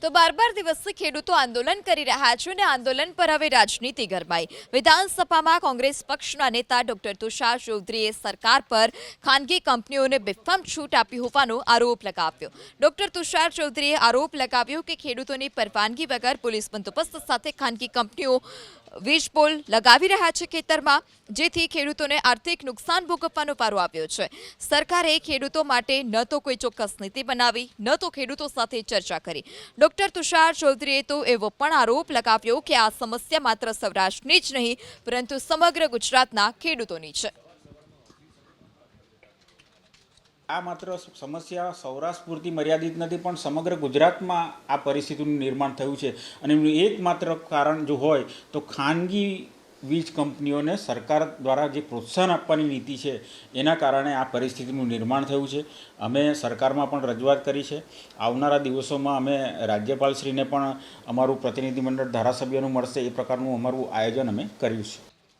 તો 12 દિવસથી ખેડૂતો આંદોલન કરી રહ્યા છે અને આંદોલન પર હવે રાજનીતિ ગરમાઈ। વિધાનસભામાં કોંગ્રેસ પક્ષના નેતા ડોક્ટર તુષાર ચૌધરીએ સરકાર પર ખાનગી કંપનીઓને બેફામ છૂટ આપી હોવાનો આરોપ લગાવ્યો। ડોક્ટર તુષાર ચૌધરીએ આરોપ લગાવ્યો કે ખેડૂતોની પરવાનગી વગર પોલીસ બંદોબસ્ત સાથે ખાનગી કંપનીઓ વીજપોલ લગાવી રહ્યા છે ખેતરમાં, જેથી ખેડૂતોને આર્થિક નુકસાન ભોગવવાનો વારો આવ્યો છે। સરકારે ખેડૂતો માટે ન તો કોઈ ચોક્કસ નીતિ બનાવી, ન તો ખેડૂતો સાથે ચર્ચા કરી। ડોક્ટર તુષાર ચૌધરીએ તો એવો પણ આરોપ લગાવ્યો કે આ સમસ્યા માત્ર સૌરાષ્ટ્રની જ નહીં પરંતુ સમગ્ર ગુજરાતના ખેડૂતોની છે। આ માત્ર સમસ્યા સૌરાષ્ટ્ર પૂરતી મર્યાદિત નથી, પણ સમગ્ર ગુજરાતમાં આ પરિસ્થિતિનું નિર્માણ થયું છે અને એનું એકમાત્ર કારણ જો હોય તો ખાનગી વીજ કંપનીઓને સરકાર દ્વારા જે પ્રોત્સાહન આપવાની નીતિ છે એના કારણે આ પરિસ્થિતિનું નિર્માણ થયું છે। અમે સરકારમાં પણ રજૂઆત કરી છે। આવનારા દિવસોમાં અમે રાજ્યપાલશ્રીને પણ અમારું પ્રતિનિધિમંડળ ધારાસભ્યોનું મળશે એ પ્રકારનું અમારું આયોજન અમે કર્યું છે।